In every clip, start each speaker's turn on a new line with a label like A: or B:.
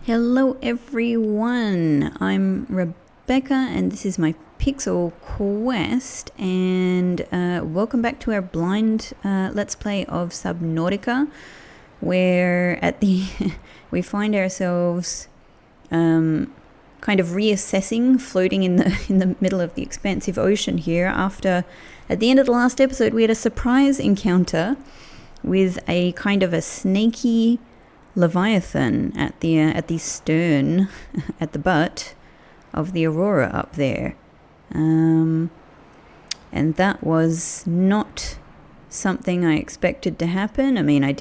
A: Hello everyone, I'm Rebecca and this is my Pixel Quest, and welcome back to our blind Let's Play of Subnautica, where at the we find ourselves kind of reassessing, floating in the middle of the expansive ocean here after, at the end of the last episode, we had a surprise encounter with a kind of a snaky Leviathan at the stern, at the butt of the Aurora up there, and that was not something I expected to happen. I mean, I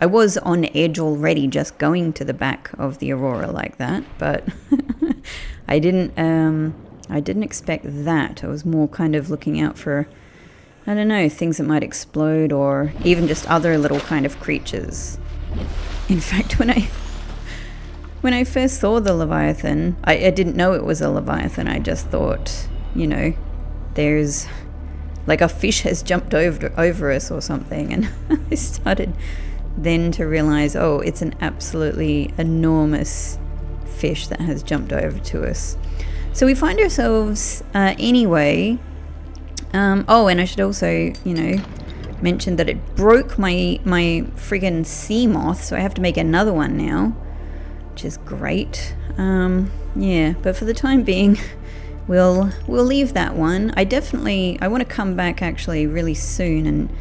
A: was on edge already just going to the back of the Aurora like that, but I didn't expect that. I was more kind of looking out for, I don't know, things that might explode or even just other little kind of creatures. In fact, when I first saw the Leviathan, I didn't know it was a Leviathan. I just thought, you know, there's like a fish has jumped over us or something. And I started then to realize, oh, it's an absolutely enormous fish that has jumped over to us. So we find ourselves anyway. Oh, and I should also, you know, mentioned that it broke my friggin' Seamoth, so I have to make another one now, which is great. Yeah, but for the time being, we'll leave that one. I want to come back actually really soon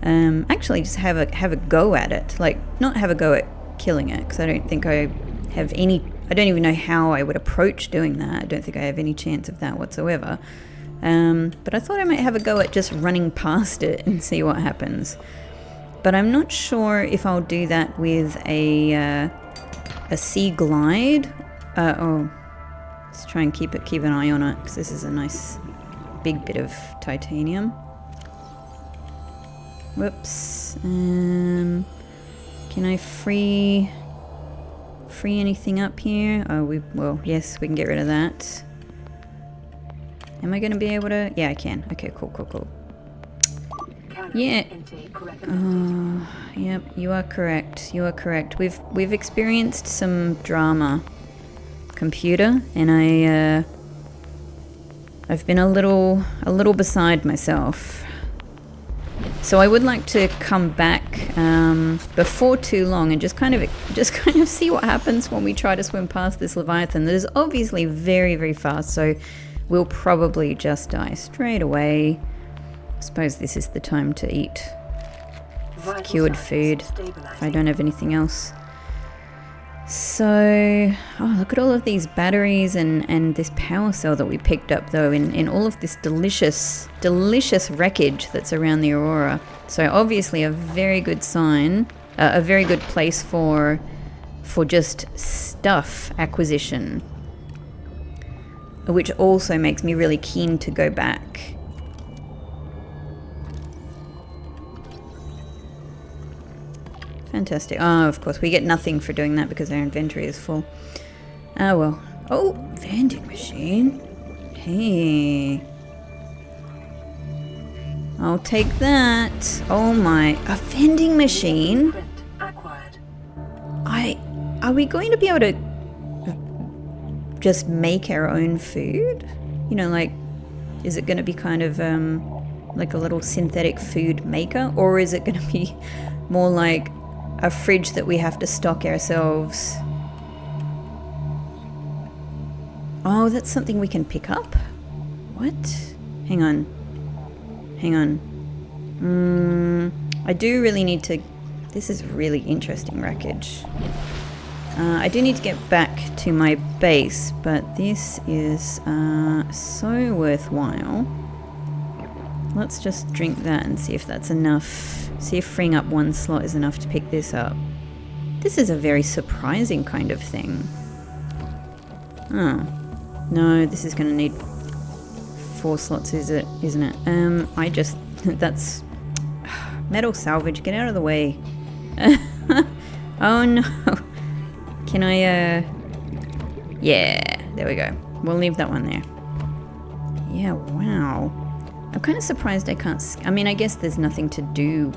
A: and actually just have a go at it. Like, not have a go at killing it, because I don't think I have any. I don't even know how I would approach doing that. I don't think I have any chance of that whatsoever. But I thought I might have a go at just running past it and see what happens. But I'm not sure if I'll do that with a sea glide. Let's try and keep an eye on it, because this is a nice big bit of titanium. Whoops. Can I free anything up here? Well, yes, we can get rid of that. Am I going to be able to? Yeah, I can. Okay, cool. Yeah. Yep, you are correct. We've experienced some drama, computer, and I've been a little beside myself. So I would like to come back before too long and just kind of see what happens when we try to swim past this Leviathan that is obviously very, very fast. So we'll probably just die straight away. I suppose this is the time to eat cured food if I don't have anything else. So, oh, look at all of these batteries and this power cell that we picked up, though, in all of this delicious wreckage that's around the Aurora. So obviously a very good sign, a very good place for just stuff acquisition, which also makes me really keen to go back. Fantastic. Oh, of course, we get nothing for doing that because our inventory is full. Oh, well. Oh, vending machine. Hey. I'll take that. Oh my. A vending machine? Are we going to be able to just make our own food? You know, like, is it going to be kind of like a little synthetic food maker, or is it going to be more like a fridge that we have to stock ourselves? Oh, that's something we can pick up? What? Hang on. I do really need to. This is really interesting wreckage. I do need to get back to my base, but this is so worthwhile. Let's just drink that and see if that's enough. See if freeing up one slot is enough to pick this up. This is a very surprising kind of thing. Oh. No, this is going to need 4 slots, isn't it? That's metal salvage. Get out of the way. Oh no. Can I, yeah, there we go. We'll leave that one there. Yeah, wow. I'm kind of surprised I can't, I mean, I guess there's nothing to do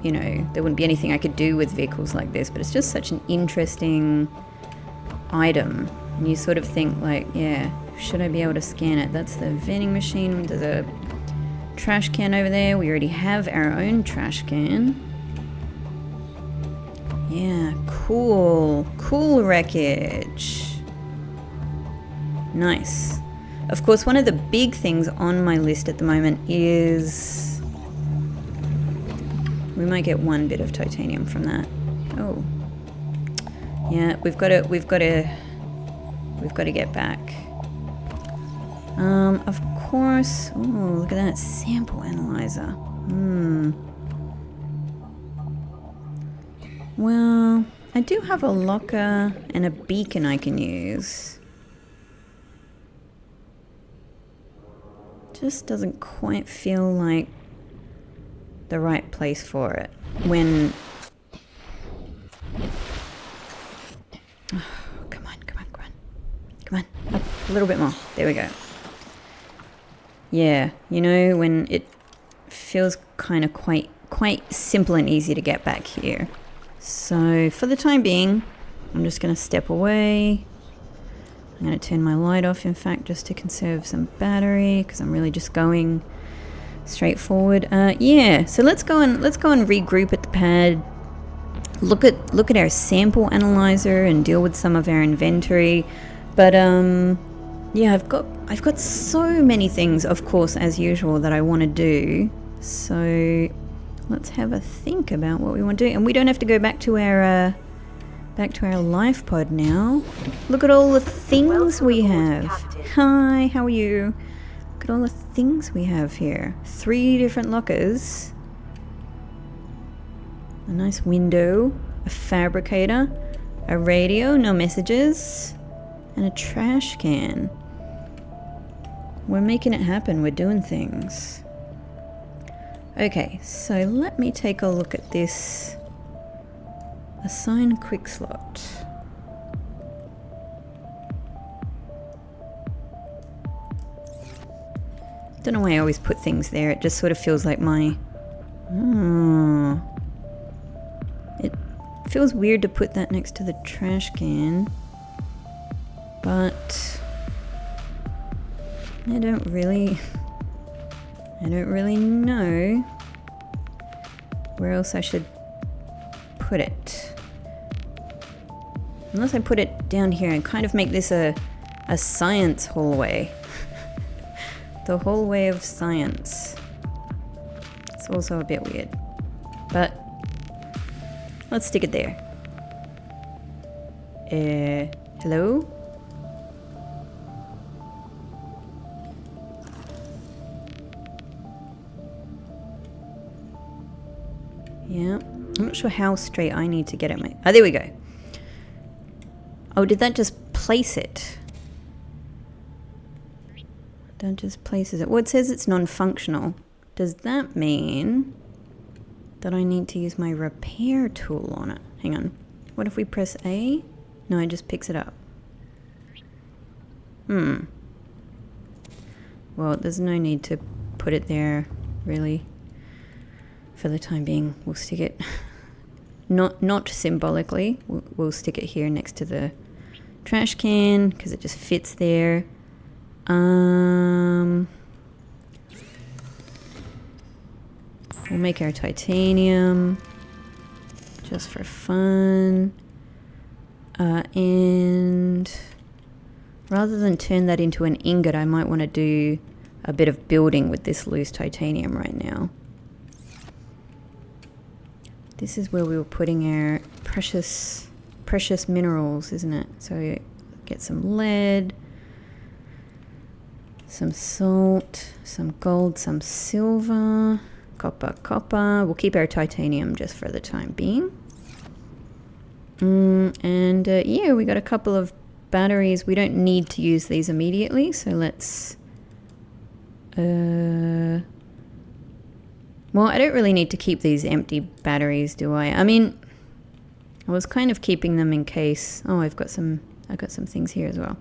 A: you know, there wouldn't be anything I could do with vehicles like this, but it's just such an interesting item. And you sort of think like, yeah, should I be able to scan it? That's the vending machine. There's a trash can over there. We already have our own trash can. Yeah, cool. Cool wreckage. Nice. Of course, one of the big things on my list at the moment is... we might get one bit of titanium from that. Oh. Yeah, we've got to get back. Of course. Oh, look at that sample analyzer. Well, I do have a locker and a beacon I can use. Just doesn't quite feel like the right place for it when... oh, come on, up a little bit more. There we go. Yeah, you know, when it feels kind of quite simple and easy to get back here. So for the time being, I'm just going to step away. I'm going to turn my light off, in fact, just to conserve some battery, because I'm really just going straight forward. Yeah, so let's go and regroup at the pad. Look at our sample analyzer and deal with some of our inventory. But yeah, I've got so many things, of course, as usual, that I want to do. So let's have a think about what we want to do. And we don't have to go back to our life pod now. Look at all the things we have. Hi, how are you? Look at all the things we have here. 3 different lockers. A nice window, a fabricator, a radio, no messages, and a trash can. We're making it happen. We're doing things. Okay, so let me take a look at this. Assign quick slot. Don't know why I always put things there. It just sort of feels like my... it feels weird to put that next to the trash can. But... I don't really know where else I should put it. Unless I put it down here and kind of make this a science hallway. The hallway of science. It's also a bit weird. But let's stick it there. Hello? Yeah, I'm not sure how straight I need to get it. Oh, there we go. Oh, did that just place it? That just places it. Well, it says it's non-functional. Does that mean that I need to use my repair tool on it? Hang on. What if we press A? No, it just picks it up. Well, there's no need to put it there, really. For the time being, we'll stick it, not symbolically, we'll stick it here next to the trash can, because it just fits there. We'll make our titanium, just for fun. And rather than turn that into an ingot, I might want to do a bit of building with this loose titanium right now. This is where we were putting our precious minerals, isn't it? So get some lead, some salt, some gold, some silver, copper. We'll keep our titanium just for the time being. Yeah, we got a couple of batteries. We don't need to use these immediately, so let's... Well, I don't really need to keep these empty batteries, do I? I mean, I was kind of keeping them in case... Oh, I've got some things here as well.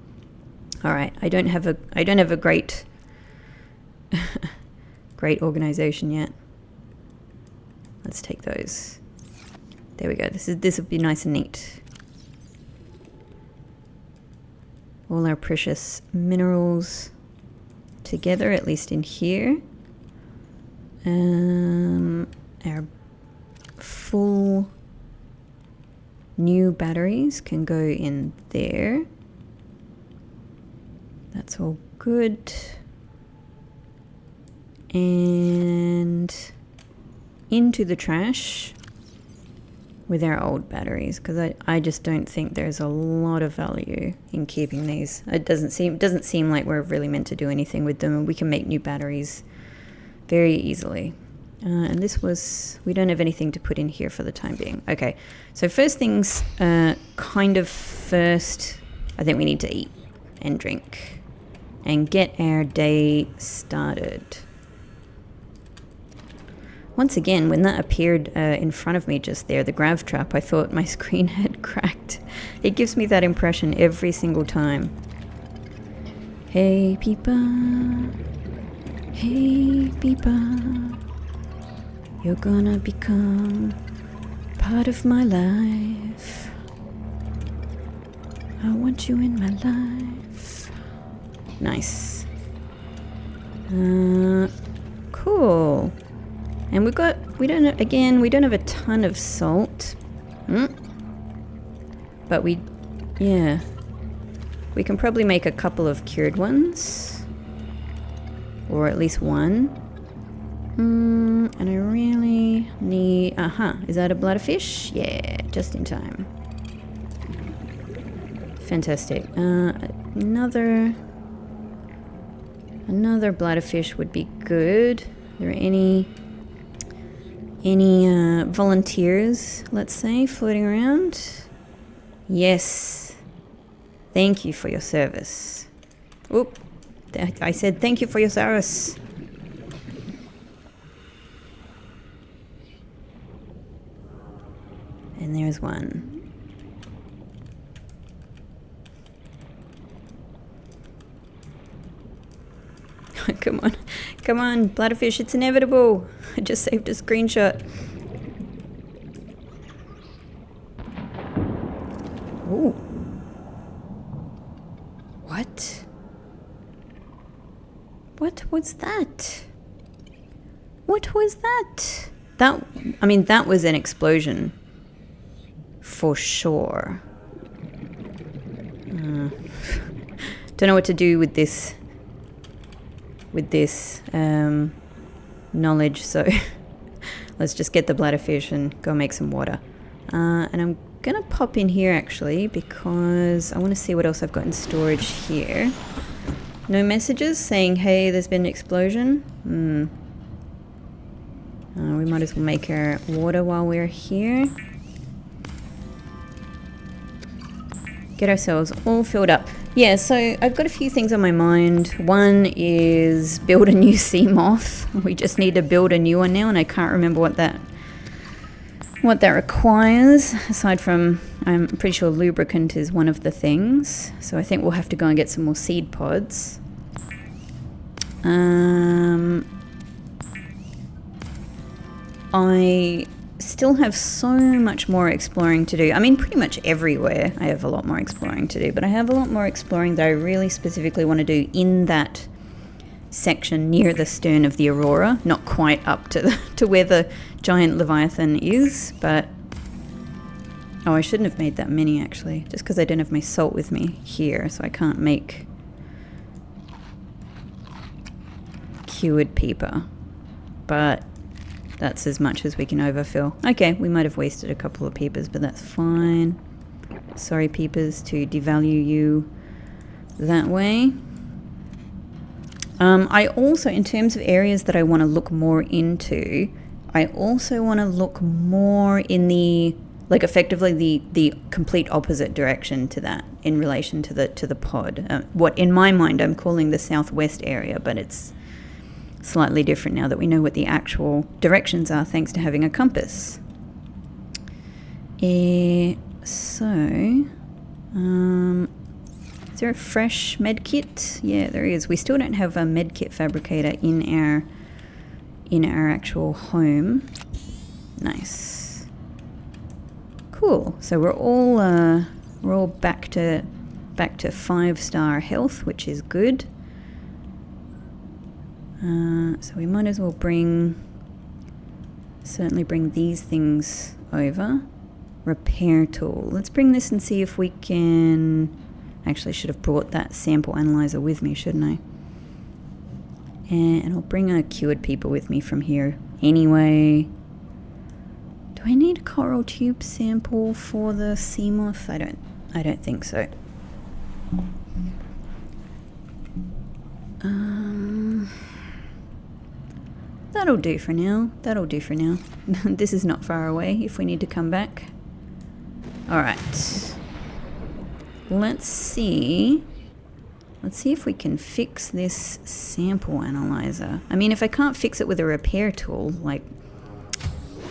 A: All right, I don't have a great great organization yet. Let's take those. There we go. This would be nice and neat. All our precious minerals together, at least in here. Our full new batteries can go in there. That's all good. And into the trash with our old batteries, because I just don't think there's a lot of value in keeping these. It doesn't seem like we're really meant to do anything with them, and we can make new batteries very easily. And this was, we don't have anything to put in here for the time being. Okay, so first things kind of first, I think we need to eat and drink and get our day started. Once again, when that appeared in front of me just there, the grav trap, I thought my screen had cracked. It gives me that impression every single time. Hey, Peepa. Hey, Peepa. You're gonna become part of my life. I want you in my life. Nice. Cool. And we don't have a ton of salt. But we can probably make a couple of cured ones. Or at least one. And I really need, is that a bladderfish? Yeah, just in time. Fantastic. Another bladderfish would be good. Are there any volunteers, let's say, floating around? Yes. Thank you for your service. Oop. I said thank you for your service. And there's one. Come on, bladderfish, it's inevitable. I just saved a screenshot. Ooh. What? What was that? What was that? That was an explosion. For sure. Don't know what to do with this knowledge, so let's just get the bladderfish and go make some water. And I'm gonna pop in here actually because I want to see what else I've got in storage here. No messages saying hey, there's been an explosion. We might as well make our water while we're here. Get ourselves all filled up. Yeah, so I've got a few things on my mind. One is build a new Seamoth. We just need to build a new one now, and I can't remember what that requires. Aside from, I'm pretty sure lubricant is one of the things. So I think we'll have to go and get some more seed pods. I still have so much more exploring to do. I mean, pretty much everywhere I have a lot more exploring to do, but I have a lot more exploring that I really specifically want to do in that section near the stern of the Aurora, not quite up to where the giant Leviathan is, but oh, I shouldn't have made that many actually, just because I don't have my salt with me here, so I can't make cured peeper, but that's as much as we can overfill. Okay, we might have wasted a couple of peepers, but that's fine. Sorry, peepers, to devalue you that way. I also, in terms of areas that I want to look more into, I also want to look more in the, like effectively the complete opposite direction to that in relation to the pod. What in my mind I'm calling the southwest area, but it's slightly different now that we know what the actual directions are thanks to having a compass. Is there a fresh med kit? Yeah, there is. We still don't have a med kit fabricator in our actual home. Nice. Cool. So we're all back to 5-star health, which is good. So we might as well certainly bring these things over. Repair tool. Let's bring this and see if we can... Actually, should have brought that sample analyzer with me, shouldn't I? And I'll bring a cured people with me from here anyway. Do I need a coral tube sample for the Seamoth? I don't think so. That'll do for now. That'll do for now. This is not far away if we need to come back. Alright. Let's see if we can fix this sample analyzer. I mean, if I can't fix it with a repair tool, like,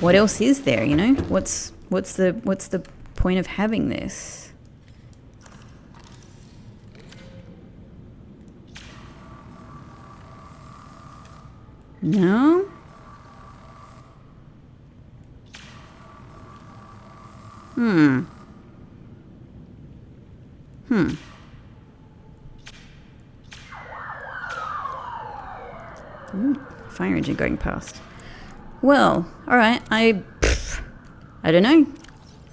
A: what else is there, you know? What's the point of having this? No? Ooh, fire engine going past. Well, alright, I don't know.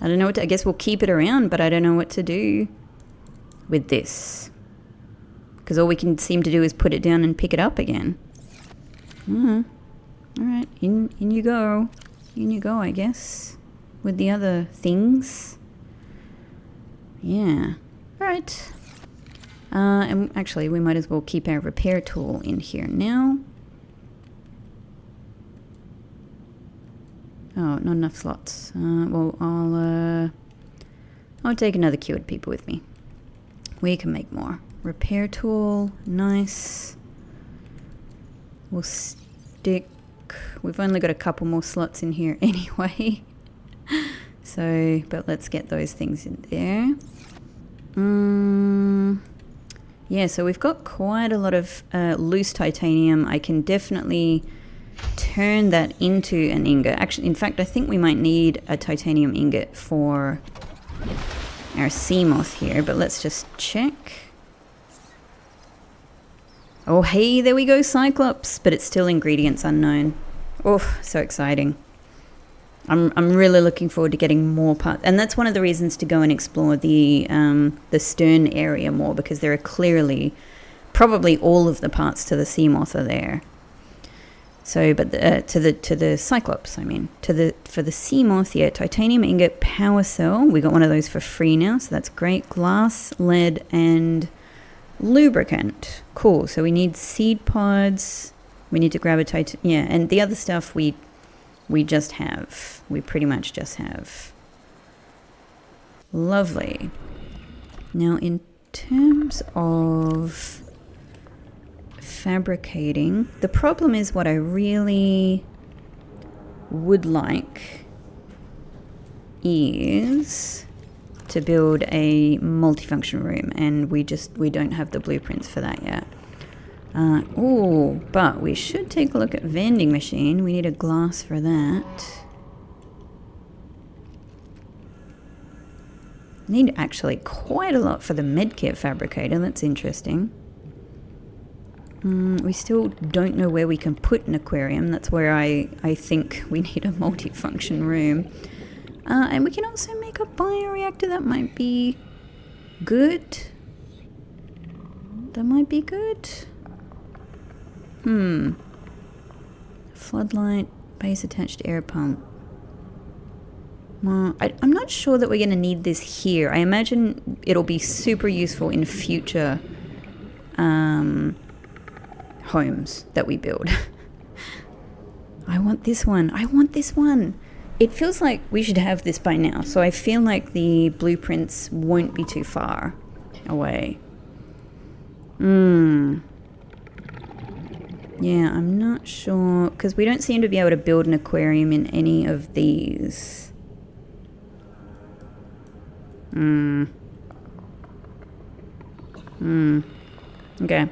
A: I don't know what to... I guess we'll keep it around, but I don't know what to do with this. Because all we can seem to do is put it down and pick it up again. Alright, in you go. In you go, I guess. With the other things. Yeah. Alright. And actually, we might as well keep our repair tool in here now. Oh, not enough slots. Well, I'll take another cured people with me. We can make more. Repair tool, nice. We'll stick... We've only got a couple more slots in here anyway. So, but let's get those things in there. Yeah, so we've got quite a lot of loose titanium. I can definitely turn that into an ingot. Actually, in fact, I think we might need a titanium ingot for our Seamoth here, but let's just check. Oh, hey, there we go, Cyclops, but it's still ingredients unknown. Oh, so exciting. I'm really looking forward to getting more parts, and that's one of the reasons to go and explore the stern area more, because there are clearly, probably all of the parts to the Seamoth are there. So, but to the Cyclops, I mean, for the Seamoth, yeah, titanium ingot, power cell. We got one of those for free now, so that's great. Glass, lead, and lubricant. Cool. So we need seed pods. We need to grab a yeah, and the other stuff we just have. We pretty much just have. Lovely. Now, in terms of fabricating, the problem is what I really would like is to build a multifunction room, and we don't have the blueprints for that yet. Oh, but we should take a look at vending machine. We need a glass for that. Need actually quite a lot for the medkit fabricator. That's interesting. We still don't know where we can put an aquarium. That's where I think we need a multifunction room. And we can also make a bioreactor. That might be good. That might be good. Floodlight, base attached air pump. Well, I'm not sure that we're going to need this here. I imagine it'll be super useful in future homes that we build. I want this one. I want this one. It feels like we should have this by now, so I feel like the blueprints won't be too far away. Yeah, I'm not sure, because we don't seem to be able to build an aquarium in any of these. Okay.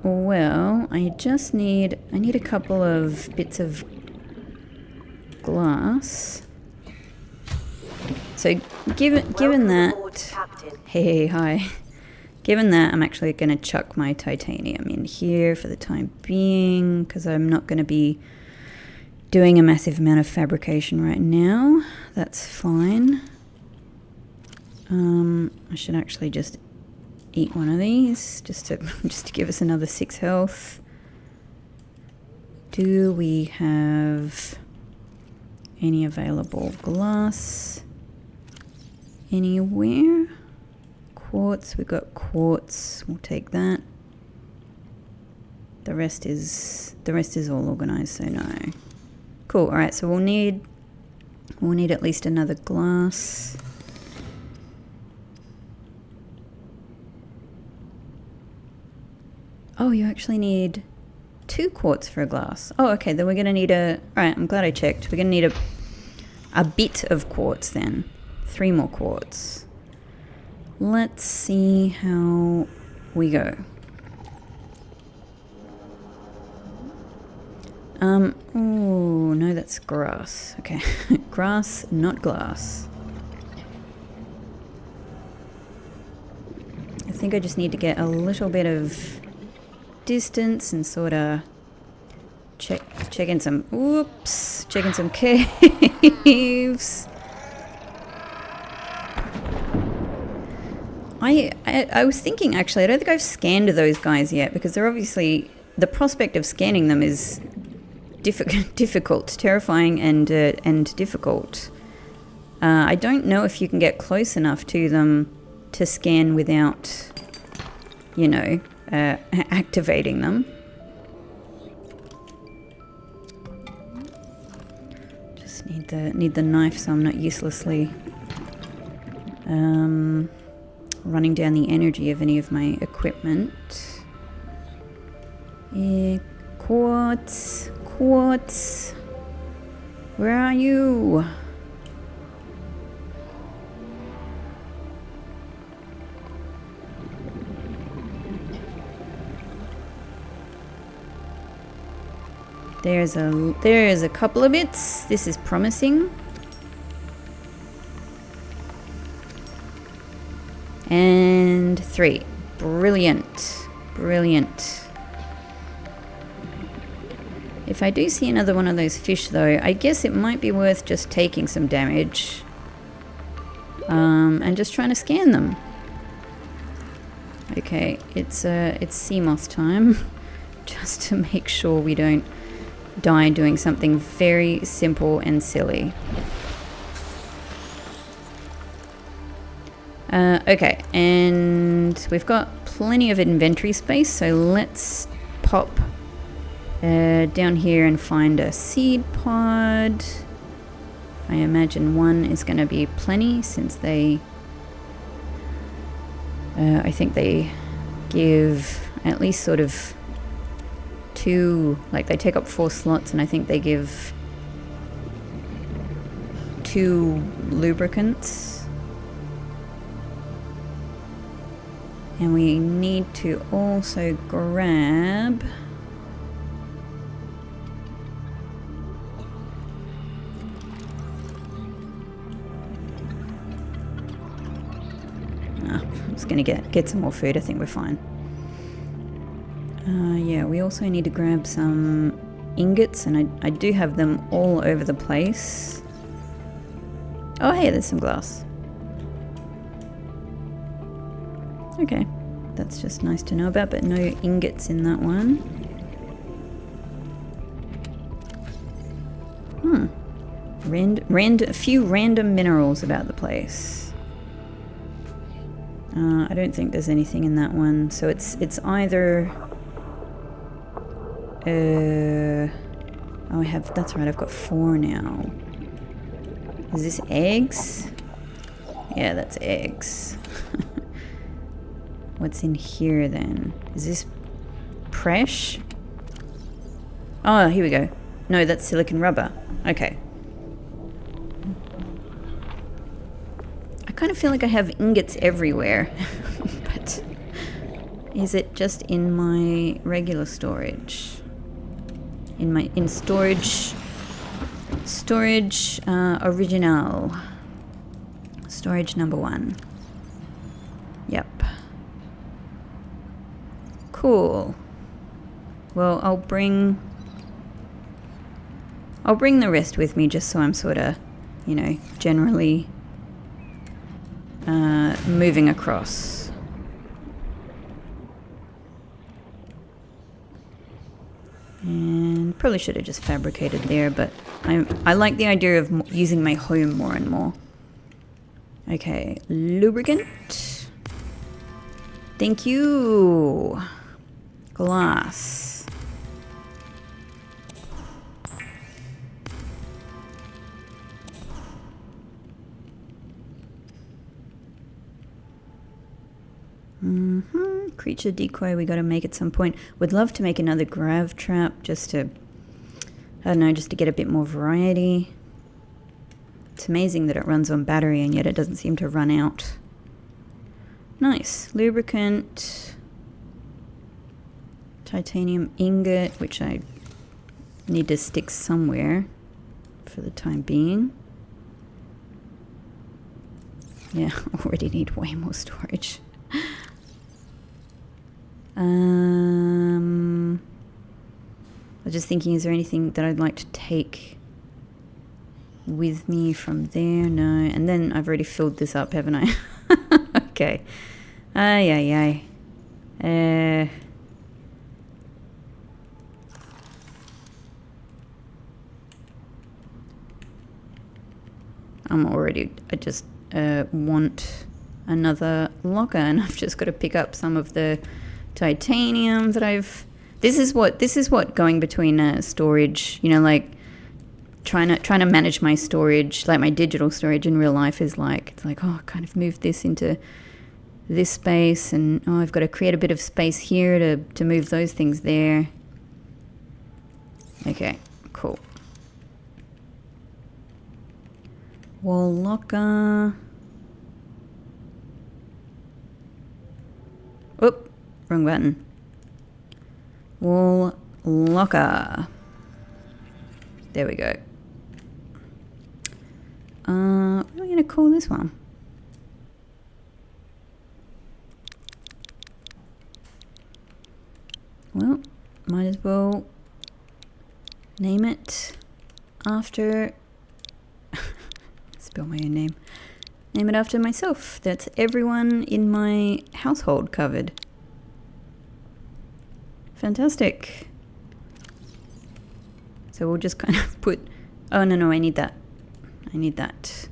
A: Well, I need a couple of bits of glass. So given that, hey, hi. Given that, I'm actually going to chuck my titanium in here for the time being, because I'm not going to be doing a massive amount of fabrication right now. That's fine. I should actually just eat one of these, just to give us another 6 health. Do we have any available glass anywhere? Quartz, we've got quartz, we'll take that. The rest is all organized, so no. Cool, alright, so we'll need at least another glass. Oh, you actually need 2 quartz for a glass. Oh, okay, then we're gonna need alright, I'm glad I checked. We're gonna need a bit of quartz then. 3 more quartz. Let's see how we go. Oh, no, that's grass. Okay, grass, not glass. I think I just need to get a little bit of distance and sort of checking some caves. I was thinking, actually, I don't think I've scanned those guys yet, because they're obviously, the prospect of scanning them is difficult, terrifying, and difficult. I don't know if you can get close enough to them to scan without, you know, activating them. Just need the knife so I'm not uselessly running down the energy of any of my equipment. Quartz, where are you? There's a couple of bits. This is promising. And 3. Brilliant. If I do see another one of those fish though, I guess it might be worth just taking some damage. And just trying to scan them. Okay, it's Seamoth time. Just to make sure we don't die doing something very simple and silly. Okay, and we've got plenty of inventory space, so let's pop down here and find a seed pod. I imagine 1 is going to be plenty, since they I think they give at least sort of 2, like they take up 4 slots, and I think they give 2 lubricants. And we need to also grab I'm just gonna get some more food. I think we're fine. Yeah, we also need to grab some ingots, and I do have them all over the place. Oh hey, there's some glass. Okay, that's just nice to know about, but no ingots in that one. A few random minerals about the place. I don't think there's anything in that one, so it's either... oh, that's right, I've got 4 now. Is this eggs? Yeah, that's eggs. What's in here then? Is this presh? Oh, here we go. No, that's silicon rubber. Okay. I kind of feel like I have ingots everywhere. But Is it just in my regular storage? In storage original. Storage number 1. Yep. Cool. Well, I'll bring the rest with me just so I'm sort of, you know, generally moving across. And probably should have just fabricated there, but I like the idea of using my home more and more. Okay, lubricant. Thank you. Glass. Creature decoy, we gotta make at some point. Would love to make another grav trap just to, I don't know, just to get a bit more variety. It's amazing that it runs on battery and yet it doesn't seem to run out. Nice. Lubricant. Titanium ingot, which I need to stick somewhere for the time being. Yeah, already need way more storage. I was just thinking, is there anything that I'd like to take with me from there? No. And then I've already filled this up, haven't I? Okay. Ay. I just want another locker, and I've just got to pick up some of the titanium that I've... This is what going between storage, you know, like trying to manage my storage, like my digital storage in real life is like. It's like, oh, I kind of moved this into this space, and oh, I've got to create a bit of space here to move those things there. Okay, cool. Wall locker. Oop, wrong button. Wall locker. There we go. What am I going to call this one? Well, might as well name it after... Spell my own name. Name it after myself. That's everyone in my household covered. Fantastic. So we'll just kind of put... Oh, no, I need that. I need that.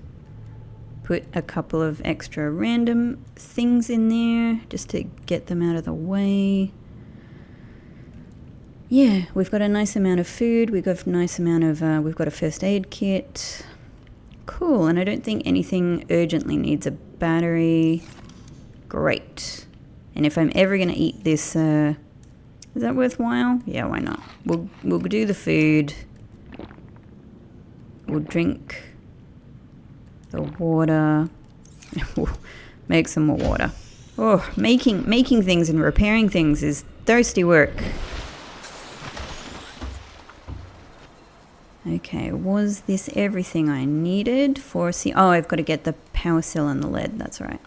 A: Put a couple of extra random things in there just to get them out of the way. Yeah, we've got a nice amount of food. We've got a nice amount of... we've got a first aid kit. Cool, and I don't think anything urgently needs a battery. Great. And if I'm ever going to eat this... is that worthwhile? Yeah, why not? We'll do the food. We'll drink the water. We'll make some more water. Oh, making things and repairing things is thirsty work. Okay, was this everything I needed for... Oh, I've got to get the power cell and the lead. That's right.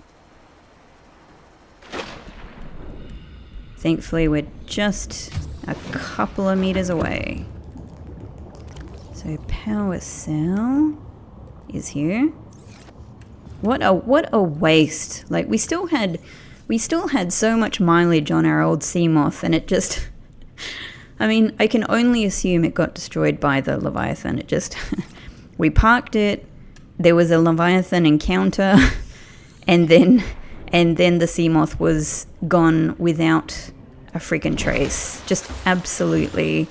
A: Thankfully, we're just a couple of meters away. So power cell is here. What a waste! Like we still had so much mileage on our old Seamoth, and it just... I mean, I can only assume it got destroyed by the Leviathan. It just... we parked it, there was a Leviathan encounter, and then the Seamoth was gone without a freaking trace. Just absolutely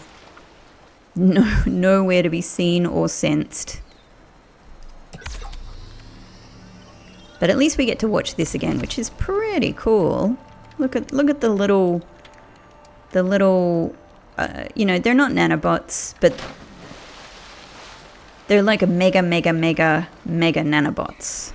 A: nowhere to be seen or sensed. But at least we get to watch this again, which is pretty cool. Look at the little... you know, they're not nanobots, but they're like a mega nanobots.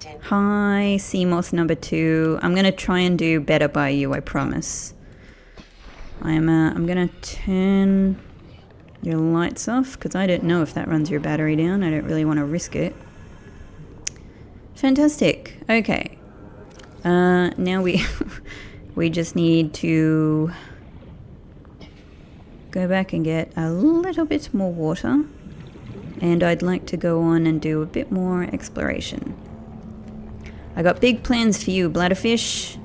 B: Captain.
A: Hi, Seamoth number 2. I'm gonna try and do better by you, I promise. I'm gonna turn your lights off because I don't know if that runs your battery down. I don't really want to risk it. Fantastic. Okay. Now we we just need to go back and get a little bit more water, and I'd like to go on and do a bit more exploration. I got big plans for you, bladderfish.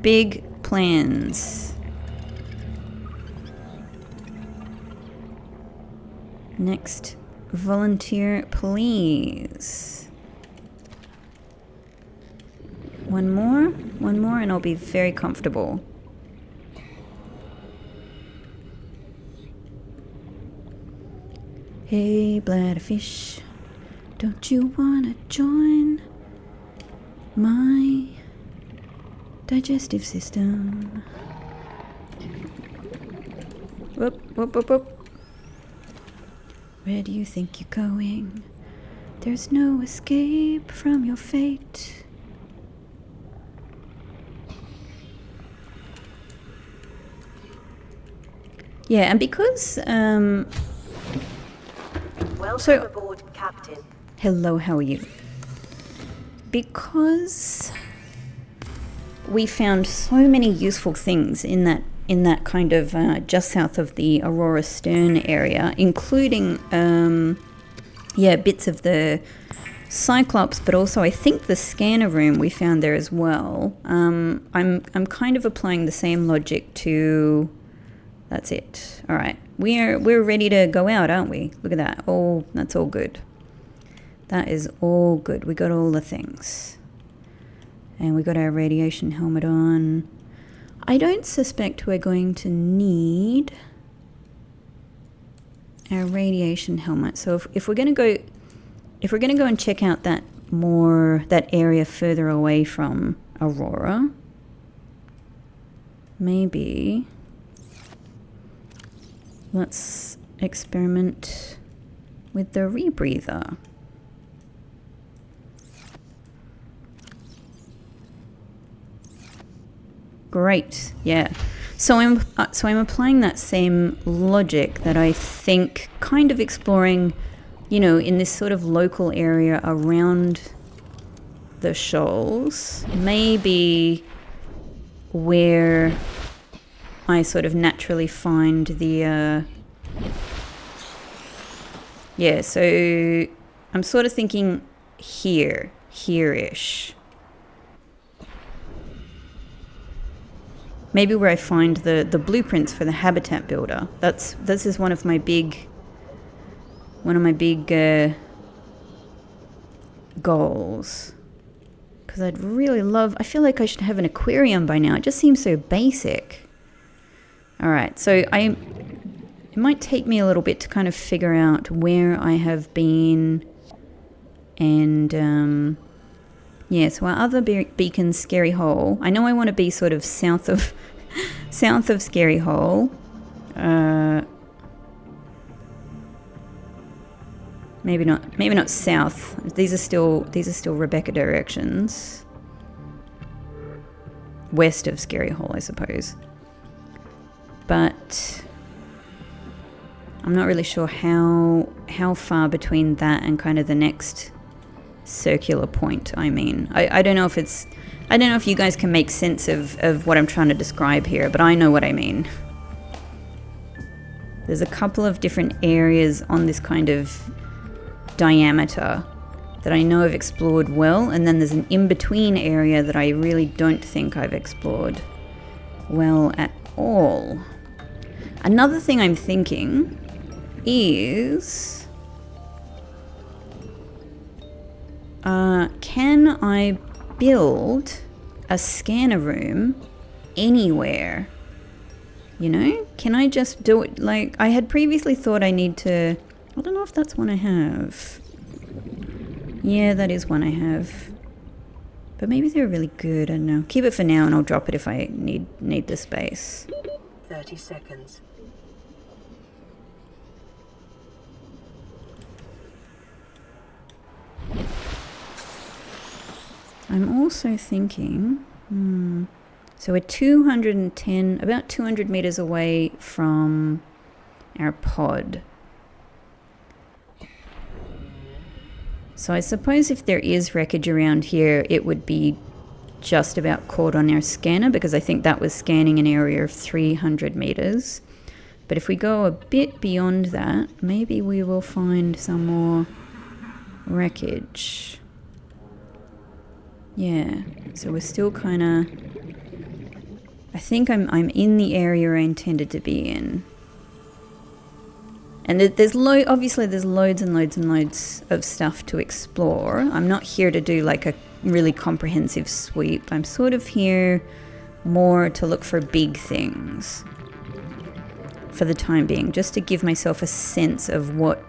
A: Big plans. Next volunteer, please. One more, and I'll be very comfortable. Hey, bladderfish, don't you wanna join my digestive system? Whoop, whoop, whoop, whoop. Where do you think you're going? There's no escape from your fate. Yeah, and because,
B: Welcome aboard, Captain.
A: hello, how are you? Because we found so many useful things in that kind of just south of the Aurora Stern area, including bits of the Cyclops, but also I think the scanner room we found there as well. I'm kind of applying the same logic to. That's it. All right, we're ready to go out, aren't we? Look at that. Oh, that's all good. That is all good. We got all the things, and we got our radiation helmet on. I don't suspect we're going to need our radiation helmet. So if we're going to go and check out that area further away from Aurora, maybe let's experiment with the rebreather. Great, yeah. So I'm applying that same logic that I think, kind of exploring, in this sort of local area around the shoals, maybe where I sort of naturally find the so I'm sort of thinking here-ish. Maybe where I find the blueprints for the habitat builder. This is one of my big goals. Because I'd really I feel like I should have an aquarium by now. It just seems so basic. Alright, so it might take me a little bit to kind of figure out where I have been. And, so our other beacon, Scary Hole. I know I want to be sort of south of Scary Hole. Maybe not south. These are still Rebecca directions. West of Scary Hole, I suppose. But I'm not really sure how far between that and kind of the next circular point. I don't know if you guys can make sense of what I'm trying to describe here, but I know what I mean. There's a couple of different areas on this kind of diameter that I know I've explored well, and then there's an in-between area that I really don't think I've explored well at all. Another thing I'm thinking is, can I build a scanner room anywhere? Can I just do it? Like, I had previously thought I need to, I don't know if that's one I have. Yeah, that is one I have. But maybe they're really good, I don't know. Keep it for now and I'll drop it if I need the space.
B: 30 seconds.
A: I'm also thinking, so we're 210, about 200 meters away from our pod. So I suppose if there is wreckage around here, it would be just about caught on our scanner, because I think that was scanning an area of 300 meters. But if we go a bit beyond that, maybe we will find some more wreckage. Yeah, so we're still kind of... I think I'm in the area I intended to be in. And there's obviously there's loads and loads and loads of stuff to explore. I'm not here to do like a really comprehensive sweep. I'm sort of here more to look for big things for the time being, just to give myself a sense of what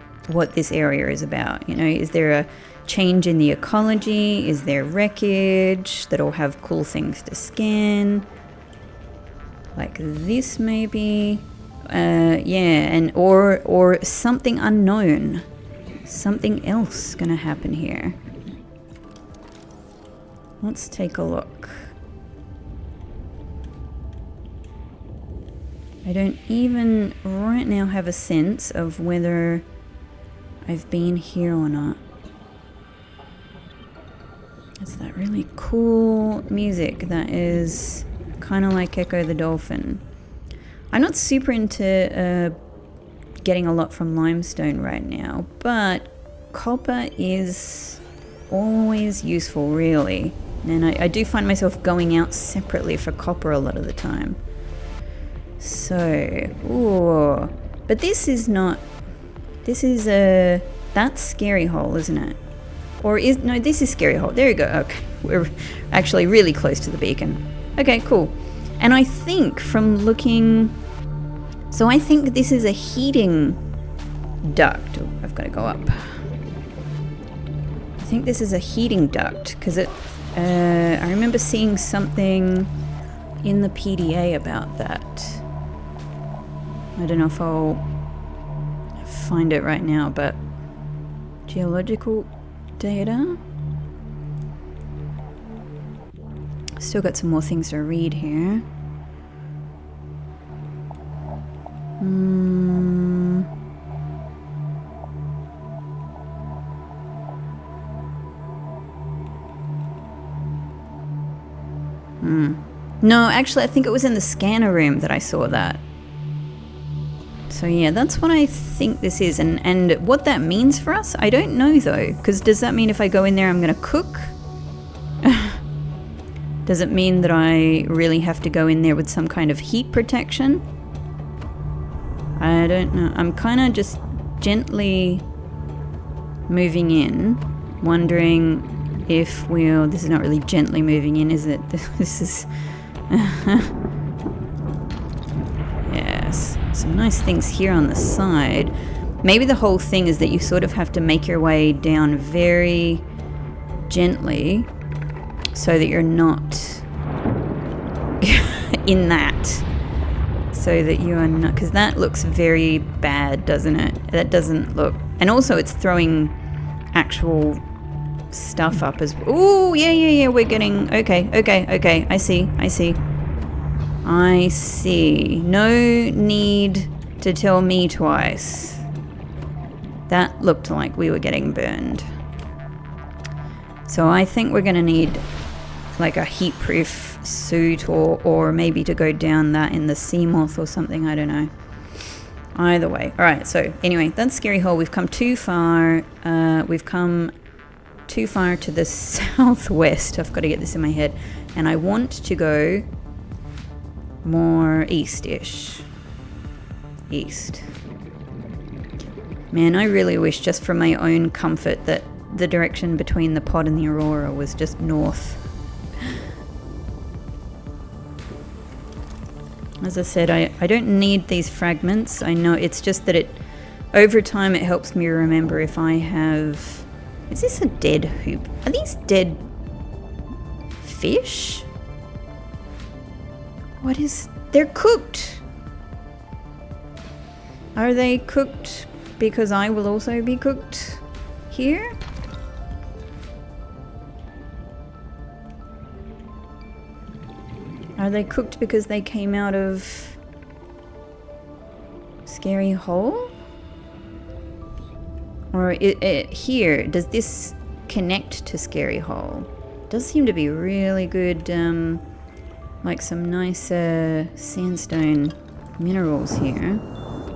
A: this area is about. You know, is there a change in the ecology? Is there wreckage that'll have cool things to scan? Like this maybe? Yeah, and or something unknown. Something else gonna happen here. Let's take a look. I don't even right now have a sense of whether I've been here or not. It's that really cool music that is kind of like Echo the Dolphin. I'm not super into getting a lot from limestone right now, but copper is always useful, really. And I do find myself going out separately for copper a lot of the time. So, ooh. But this is not... This is a... That's Scary Hole, isn't it? Or is... No, this is Scary Hole. There you go. Okay. We're actually really close to the beacon. Okay, cool. And I think from looking... So I think this is a heating duct. Oh, I've got to go up. I think this is a heating duct because it... I remember seeing something in the PDA about that. I don't know if I'll find it right now, but geological data. Still got some more things to read here. No, actually, I think it was in the scanner room that I saw that. So yeah, that's what I think this is. And what that means for us, I don't know though. Because does that mean if I go in there I'm going to cook? Does it mean that I really have to go in there with some kind of heat protection? I don't know. I'm kind of just gently moving in, wondering if we'll... This is not really gently moving in, is it? This is... Yes. Some nice things here on the side. Maybe the whole thing is that you sort of have to make your way down very gently so that you're not in that. So that you are not... Because that looks very bad, doesn't it? That doesn't look... And also it's throwing actual stuff up as... Ooh, yeah, we're getting... Okay. I see. No need to tell me twice. That looked like we were getting burned. So I think we're going to need like a heat-proof suit or maybe to go down that in the Seamoth or something. I don't know. Either way. All right. So anyway, that's Scary Hole. We've come too far. We've come too far to the southwest. I've got to get this in my head. And I want to go more east-ish. East. Man, I really wish, just for my own comfort, that the direction between the pod and the Aurora was just north. As I said, I don't need these fragments. I know it's just that over time it helps me remember if I have... Is this a dead hoop? Are these dead fish? What is... They're cooked! Are they cooked because I will also be cooked here? Are they cooked because they came out of Scary Hole? Or here, does this connect to Scary Hole? Does seem to be really good, like some nice sandstone minerals here.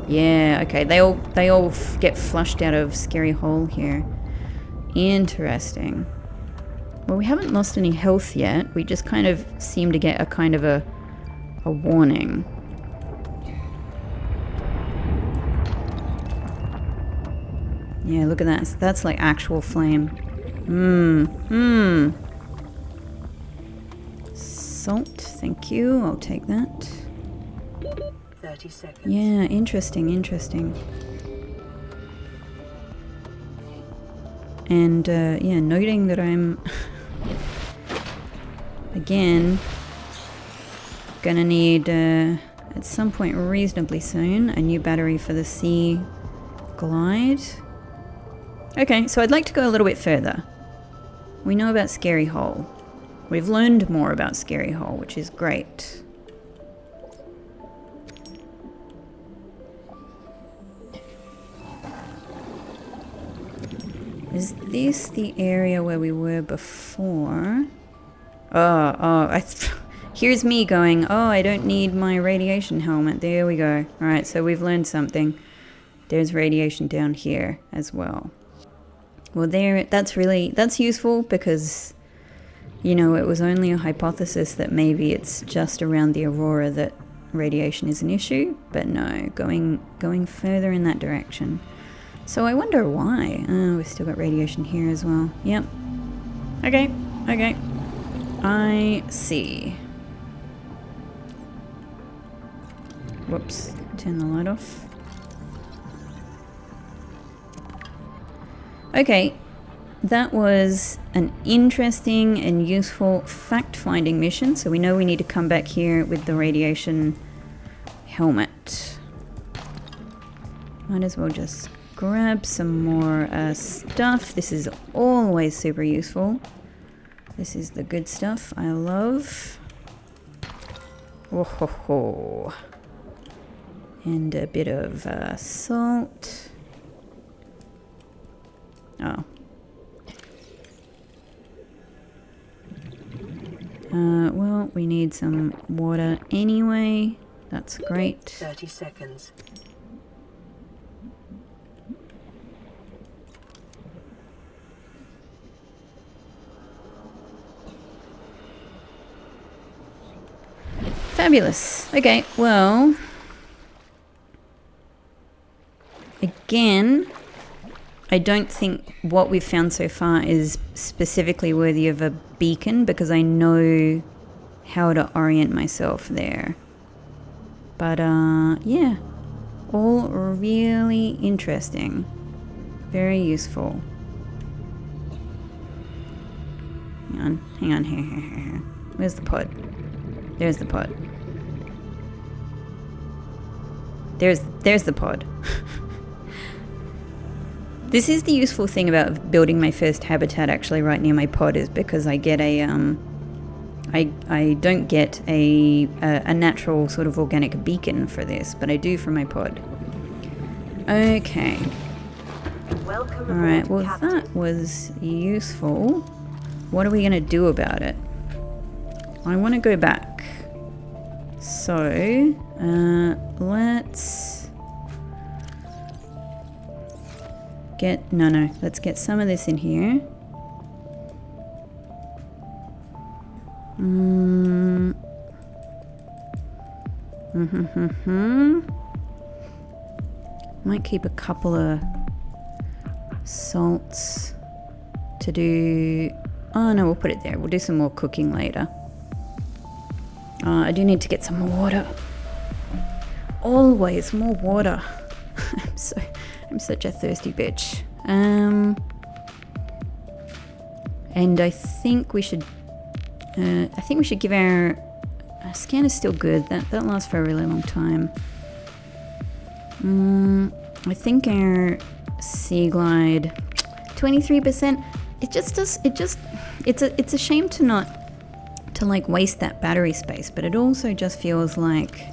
A: Yeah, okay, they all get flushed out of Scary Hole here. Interesting. Well, we haven't lost any health yet. We just kind of seem to get a kind of a warning. Yeah, look at that. That's like actual flame. Salt, thank you. I'll take that.
B: 30 seconds.
A: Yeah, interesting, interesting. And yeah, noting that I'm again gonna need at some point reasonably soon a new battery for the Sea Glide. Okay, so I'd like to go a little bit further. We know about Scary Hole. We've learned more about Scary Hole, which is great. Is this the area where we were before? Here's me going, oh, I don't need my radiation helmet. There we go. Alright, so we've learned something. There's radiation down here as well. Well, that's useful because, you know, it was only a hypothesis that maybe it's just around the aurora that radiation is an issue, but no, going further in that direction. So I wonder why. Oh, we've still got radiation here as well. Yep. Okay. I see. Whoops. Turn the light off. Okay. That was an interesting and useful fact-finding mission. So we know we need to come back here with the radiation helmet. Might as well just grab some more stuff. This is always super useful. This is the good stuff I love. Oh ho ho. And a bit of salt. Oh. Well, we need some water anyway. That's great.
B: 30 seconds.
A: Fabulous. Okay, well, again, I don't think what we've found so far is specifically worthy of a beacon because I know how to orient myself there. But yeah, all really interesting. Very useful. Hang on, here. Where's the pod? There's the pod. There's the pod. This is the useful thing about building my first habitat actually right near my pod is because I get a I don't get a natural sort of organic beacon for this, but I do for my pod. Okay.
B: Welcome
A: All right.
B: aboard,
A: Well,
B: Captain.
A: that was useful. What are we gonna do about it? I want to go back. So, let's get, let's get some of this in here. Might keep a couple of salts to do, oh no, we'll put it there. We'll do some more cooking later. I do need to get some more water. Always more water. I'm such a thirsty bitch. And I think we should give our scan is still good. That lasts for a really long time. I think our Sea Glide 23%. It's a shame to not to like waste that battery space, but it also just feels like,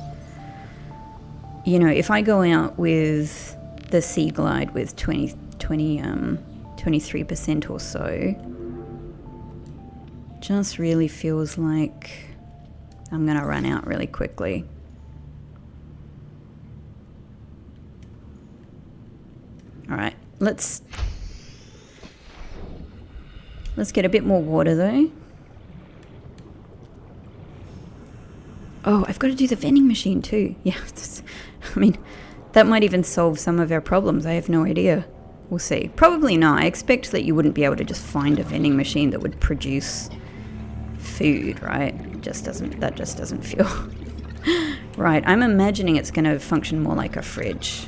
A: you know, if I go out with the Sea Glide with 23% or so, just really feels like I'm gonna run out really quickly. All right, let's get a bit more water though. Oh, I've got to do the vending machine too. Yeah, I mean, that might even solve some of our problems. I have no idea. We'll see. Probably not. I expect that you wouldn't be able to just find a vending machine that would produce food, right? That just doesn't feel right. I'm imagining it's going to function more like a fridge,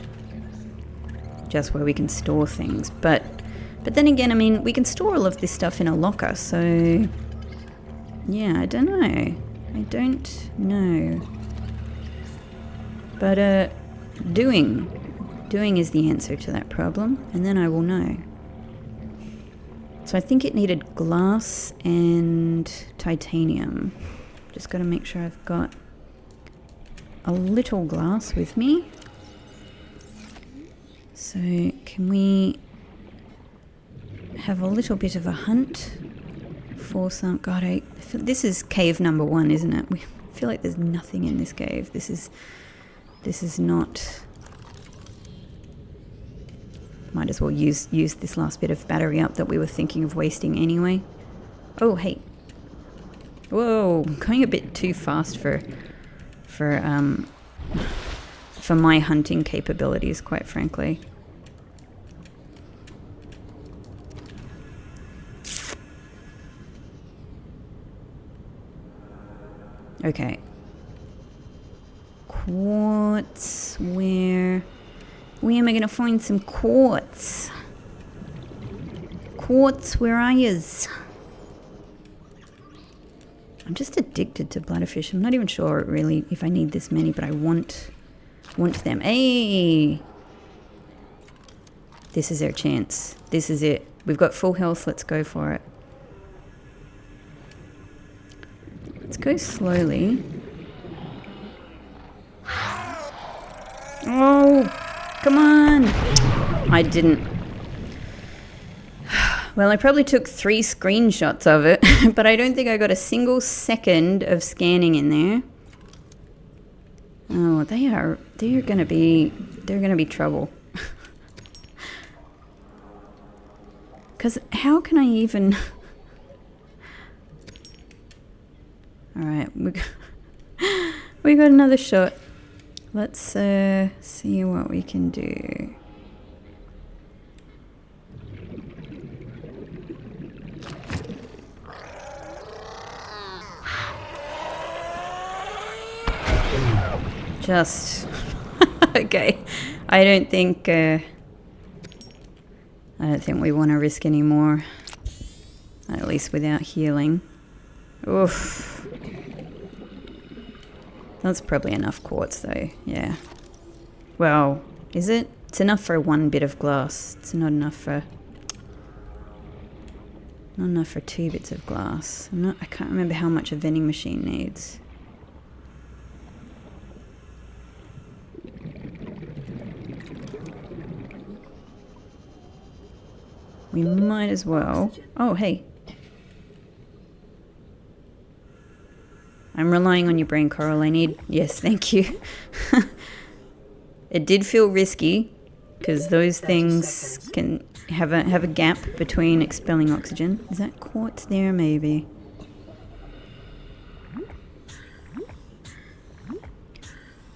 A: just where we can store things. But then again, I mean, we can store all of this stuff in a locker, so yeah, I don't know. But doing is the answer to that problem, and then I will know. So I think it needed glass and titanium. Just got to make sure I've got a little glass with me. So can we have a little bit of a hunt for some... God, this is cave number 1, isn't it? I feel like there's nothing in this cave. This is not... Might as well use this last bit of battery up that we were thinking of wasting anyway. Oh, hey. Whoa, I'm going a bit too fast for my hunting capabilities, quite frankly. Okay. Quartz, where am I going to find some quartz? Quartz, where are yous? I'm just addicted to bladderfish. I'm not even sure really if I need this many, but I want them. Hey! This is our chance. This is it. We've got full health. Let's go for it. Let's go slowly. Oh! Come on! I didn't. Well, I probably took 3 screenshots of it, but I don't think I got a single second of scanning in there. Oh, they're gonna be trouble. Cause how can I even? All right, we got another shot. Let's see what we can do. Just okay. I don't think we want to risk any more. At least without healing. Oof. That's probably enough quartz though, yeah. Well, is it? It's enough for 1 bit of glass. It's not enough for 2 bits of glass. I can't remember how much a vending machine needs. We might as well. Oh, hey. I'm relying on your brain, Coral. Yes, thank you. It did feel risky because those things can have a gap between expelling oxygen. Is that quartz there? Maybe.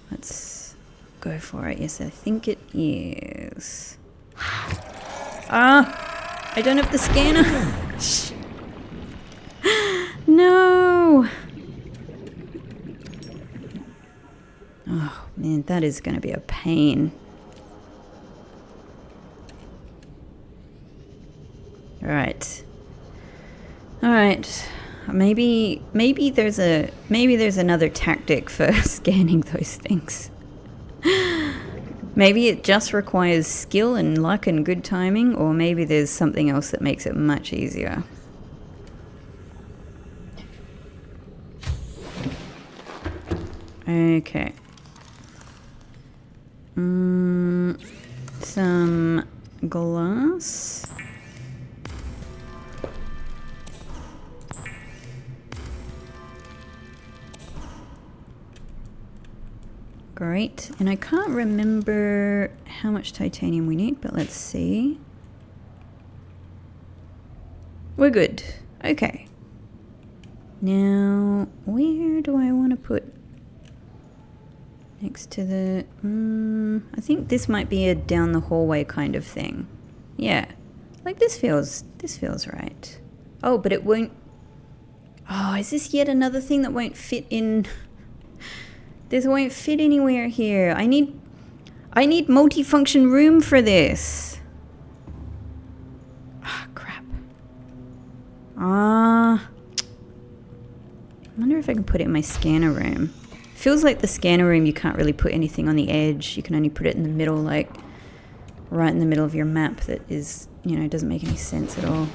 A: Let's go for it. Yes, I think it is. Ah! I don't have the scanner. No! Oh, man, that is going to be a pain. All right. Maybe there's another tactic for scanning those things. Maybe it just requires skill and luck and good timing, or maybe there's something else that makes it much easier. Okay. Some glass. Great. And I can't remember how much titanium we need, but let's see. We're good. Okay. Now, where do I want to put next to the... I think this might be a down the hallway kind of thing. Yeah. Like this feels right. Oh, but it won't... Oh, is this yet another thing that won't fit in? This won't fit anywhere here. I need multifunction room for this. Ah, crap. I wonder if I can put it in my scanner room. Feels like the scanner room you can't really put anything on the edge. You can only put it in the middle, like right in the middle of your map that is, you know, doesn't make any sense at all.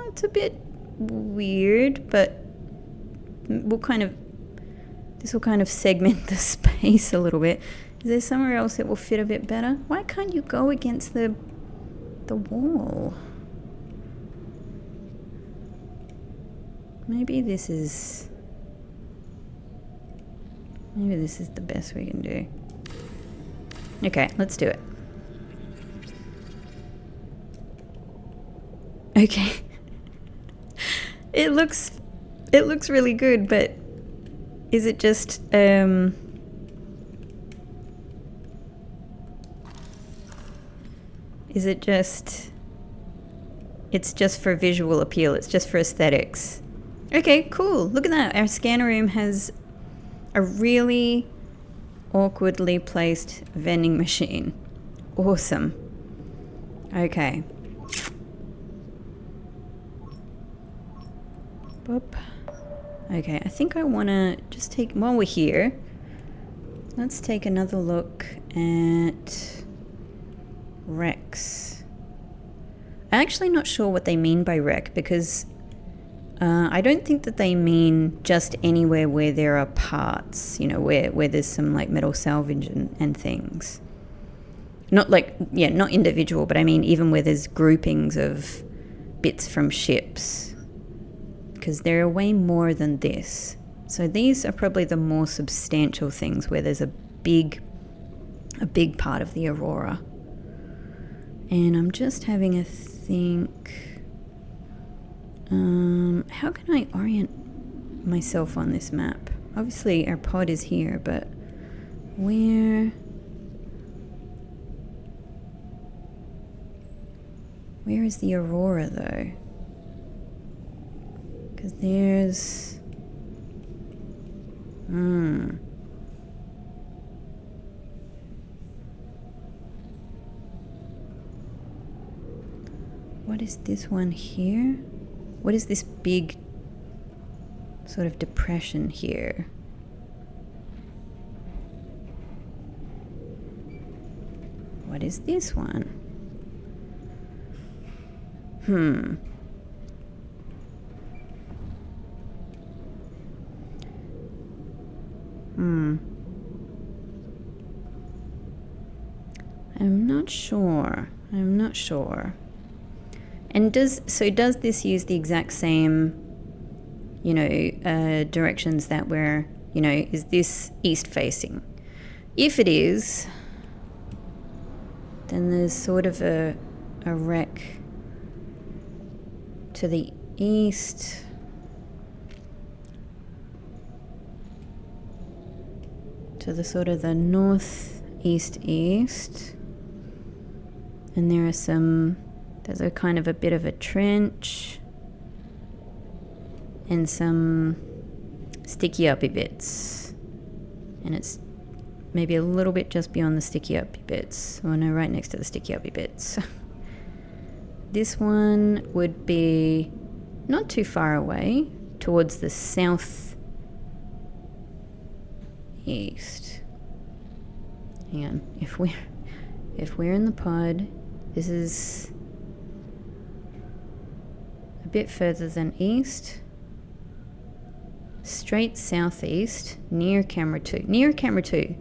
A: It's a bit weird, but this will kind of segment the space a little bit. Is there somewhere else that will fit a bit better? Why can't you go against the wall? Maybe this is the best we can do. Okay, let's do it. Okay. It looks really good, but is it just it's just for visual appeal, it's just for aesthetics. Okay, cool. Look at that. Our scanner room has a really awkwardly placed vending machine. Awesome. Okay. Boop. Okay, I think I want to just take, while we're here, let's take another look at wrecks. I'm actually not sure what they mean by wreck, because I don't think that they mean just anywhere where there are parts, you know, where there's some like metal salvage and things. Not like, yeah, not individual, but I mean even where there's groupings of bits from ships. Because there are way more than this. So these are probably the more substantial things where there's a big part of the aurora. And I'm just having a think. How can I orient myself on this map? Obviously our pod is here, but where is the aurora though? Because there's what is this one here? What is this big sort of depression here? What is this one? I'm not sure. And does this use the exact same, you know, directions that we're, you know, is this east facing? If it is, then there's sort of a wreck to the east. To the sort of the northeast. And there's a kind of a bit of a trench and some sticky uppy bits. And it's maybe a little bit just beyond the sticky uppy bits. Oh no, right next to the sticky uppy bits. This one would be not too far away, towards the southeast. Hang on, if we're in the pod, this is a bit further than east. Straight southeast, near camera 2. Near camera 2.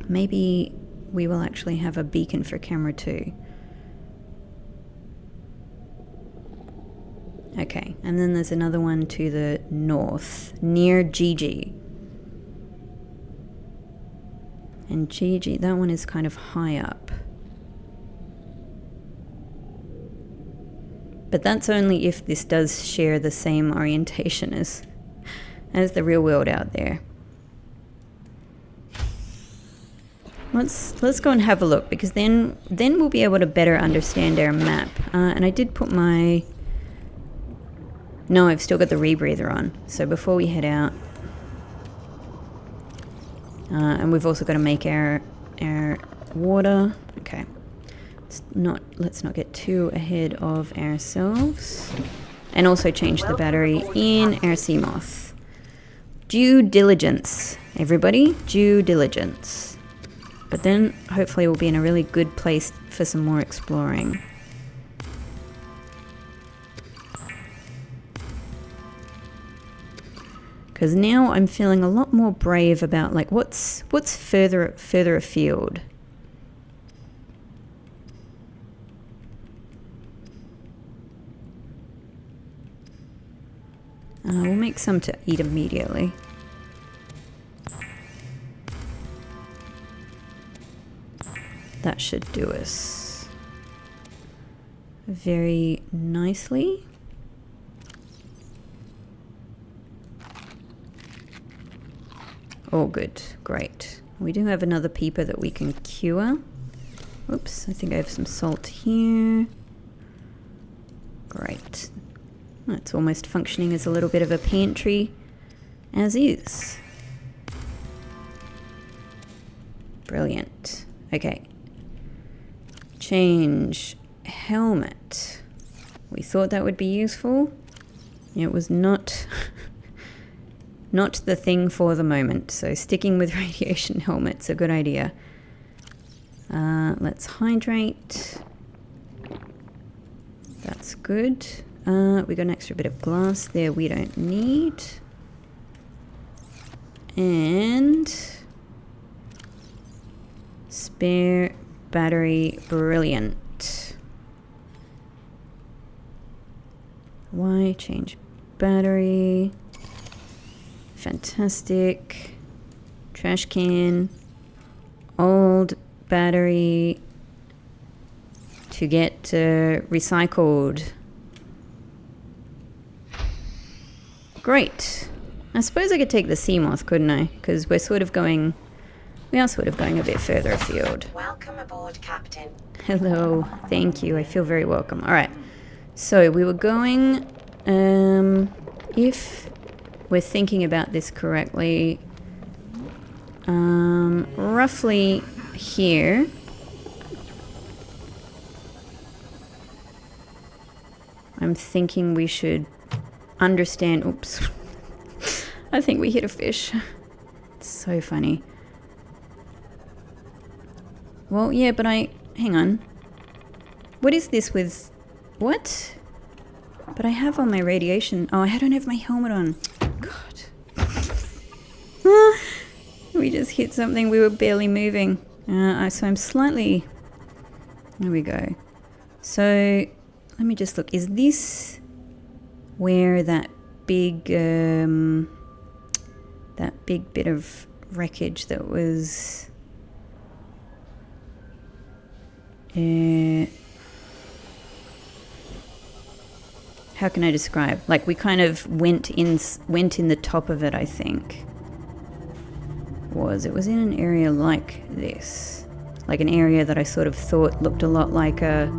A: Maybe we will actually have a beacon for camera 2. Okay, and then there's another one to the north, near Gigi. And Gigi, that one is kind of high up. But that's only if this does share the same orientation as the real world out there. Let's go and have a look, because then we'll be able to better understand our map. And I did put my... No, I've still got the rebreather on. So before we head out... and we've also got to make our water. Okay. Let's not get too ahead of ourselves. And also change the battery in our Seamoth. Due diligence, everybody. Due diligence. But then hopefully we'll be in a really good place for some more exploring. Because now I'm feeling a lot more brave about like what's further afield. We'll make some to eat immediately. That should do us very nicely. All good, great. We do have another peeper that we can cure. Oops, I think I have some salt here. Great. It's almost functioning as a little bit of a pantry, as is. Brilliant. Okay. Change helmet. We thought that would be useful. It was not not the thing for the moment, so sticking with radiation helmet's a good idea. Let's hydrate. That's good. We got an extra bit of glass there we don't need. And spare battery, brilliant. Why change battery? Fantastic. Trash can. Old battery to get recycled. Great. I suppose I could take the Seamoth, couldn't I? Because we are sort of going a bit further afield.
B: Welcome aboard, Captain.
A: Hello. Thank you. I feel very welcome. All right. So we were going, if we're thinking about this correctly, roughly here. I'm thinking we should understand. Oops. I think we hit a fish. It's so funny. Well, yeah, but hang on. What is this with... What? But I have on my radiation... Oh, I don't have my helmet on. God. We just hit something. We were barely moving. So I'm slightly... There we go. So, let me just look. Is this where that big bit of wreckage that was... how can I describe? Like we kind of went in the top of it, I think. It was in an area like this. Like an area that I sort of thought looked a lot like a...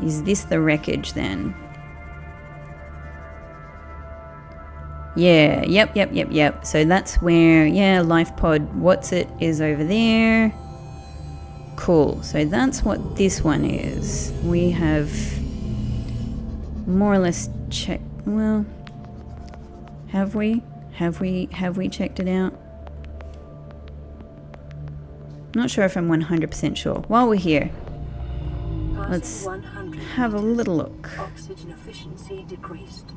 A: Is this the wreckage then? Yeah, yep. So that's where, yeah, life pod, what's it, is over there. Cool, so that's what this one is. We have more or less checked, well, have we checked it out? Not sure if I'm 100% sure. While we're here, let's have a little look.
B: Oxygen efficiency decreased.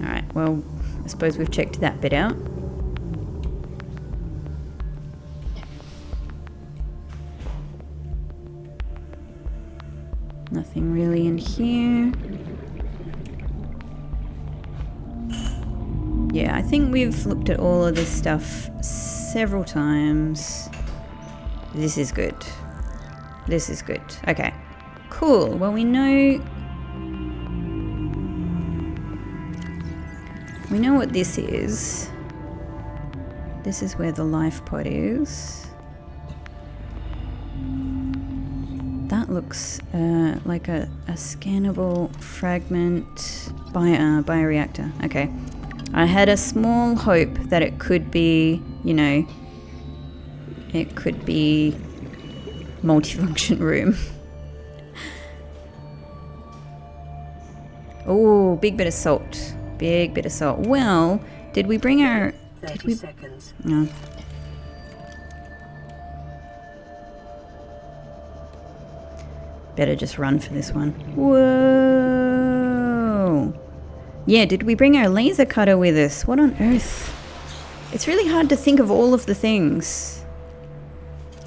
A: Alright, well, I suppose we've checked that bit out. Nothing really in here. Yeah, I think we've looked at all of this stuff several times. This is good. This is good. Okay. Cool. Well, we know what this is. This is where the life pod is. That looks like a scannable fragment bioreactor. Okay. I had a small hope that it could be, you know, it could be multifunction room. Oh, big bit of salt. Big bit of salt. Well, did we bring our...
B: 30 seconds.
A: No. Better just run for this one. Whoa! Yeah, did we bring our laser cutter with us? What on earth? It's really hard to think of all of the things.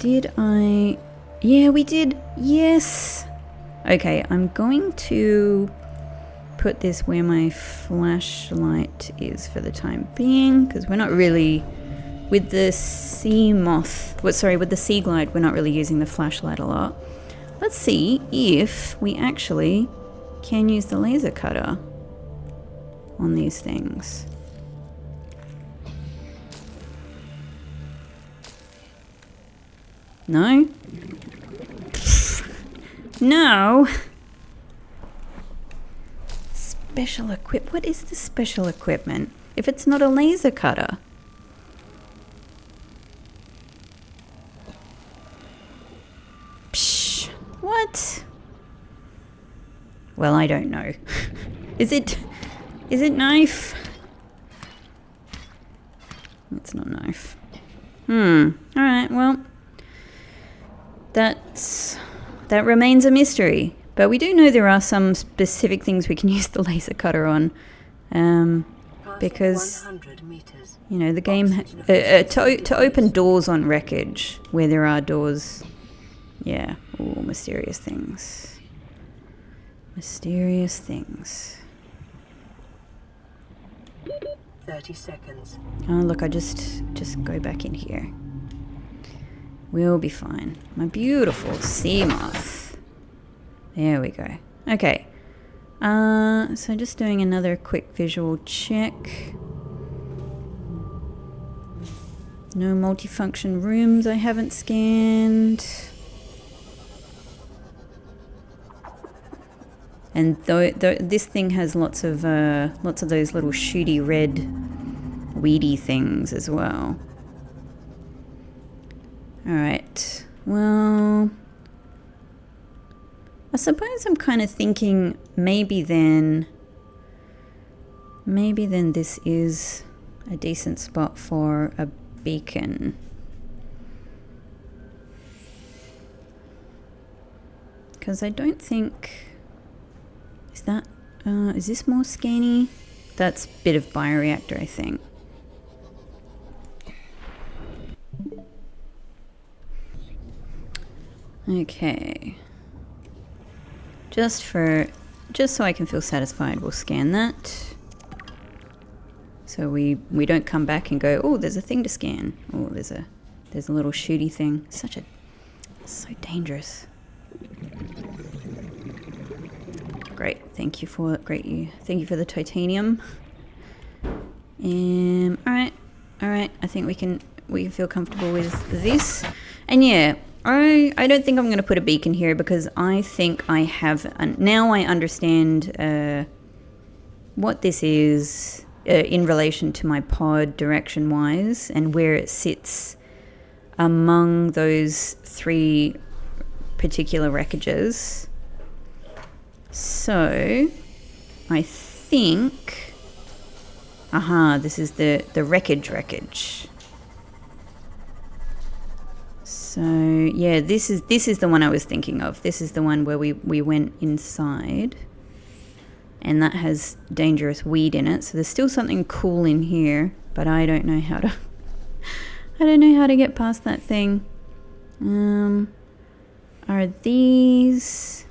A: Did I... Yeah, we did. Yes! Okay, I'm going to put this where my flashlight is for the time being, because we're not really... With the Seamoth... with the Sea Glide, we're not really using the flashlight a lot. Let's see if we actually can use the laser cutter on these things. No? No! Special equip... What is the special equipment? If it's not a laser cutter? Psh! What? Well, I don't know. Is it knife? It's not knife. Alright, well... That remains a mystery. But we do know there are some specific things we can use the laser cutter on. Because, you know, the game... to open doors on wreckage, where there are doors... Yeah. Ooh, mysterious things. Mysterious things.
B: 30 seconds.
A: Oh, look, I just go back in here. We'll be fine. My beautiful Seamoth. There we go. Okay. So just doing another quick visual check. No multifunction rooms I haven't scanned. And this thing has lots of those little shooty red weedy things as well. Alright, well, I suppose I'm kind of thinking maybe then this is a decent spot for a beacon. Because I don't think... is this more scanny? That's a bit of bioreactor, I think. Okay. Just so I can feel satisfied, we'll scan that. So we don't come back and go, oh, there's a thing to scan. Oh, there's a little shooty thing. So dangerous. Great, thank you for the titanium. Alright. I think we can feel comfortable with this. And yeah, I don't think I'm going to put a beacon here because I think I have now I understand what this is in relation to my pod direction wise and where it sits among those three particular wreckages. So I think this is the wreckage. So yeah, this is the one I was thinking of. This is the one where we went inside, and that has dangerous weed in it. So there's still something cool in here, but I don't know how to. I don't know how to get past that thing. Are these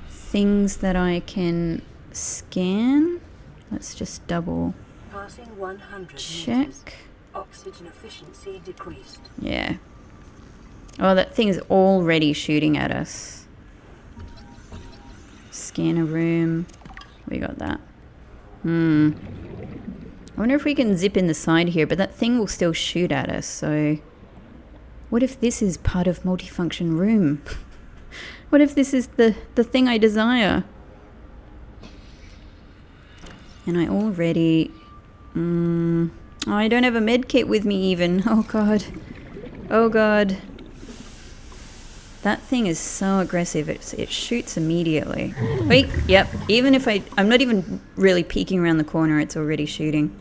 A: things that I can scan? Let's just double
B: Passing 100
A: check.
B: meters. Oxygen efficiency decreased.
A: Yeah. Oh, that thing is already shooting at us. Scan a room. We got that. I wonder if we can zip in the side here, but that thing will still shoot at us, so... What if this is part of multifunction room? What if this is the thing I desire? And I already... Oh, I don't have a med kit with me even. Oh god. Oh god. That thing is so aggressive. It shoots immediately. Wait, yep. Even if I'm not even really peeking around the corner, it's already shooting.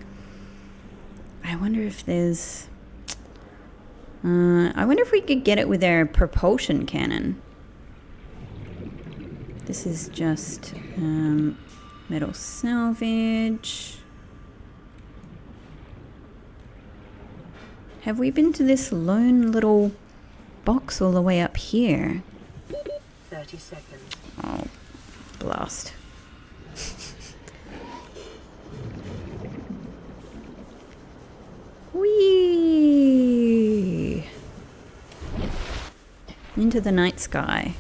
A: I wonder if there's... I wonder if we could get it with our propulsion cannon. This is just metal salvage. Have we been to this lone little box all the way up here?
B: 30 seconds.
A: Oh, blast. Whee! Into the night sky.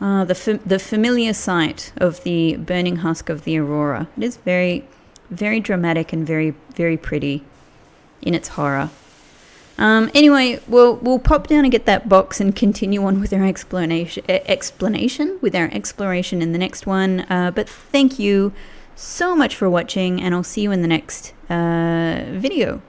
A: The familiar sight of the burning husk of the aurora. It is very, very dramatic and very, very pretty in its horror. Anyway, we'll pop down and get that box and continue on with our explanation with our exploration in the next one. But thank you so much for watching, and I'll see you in the next video.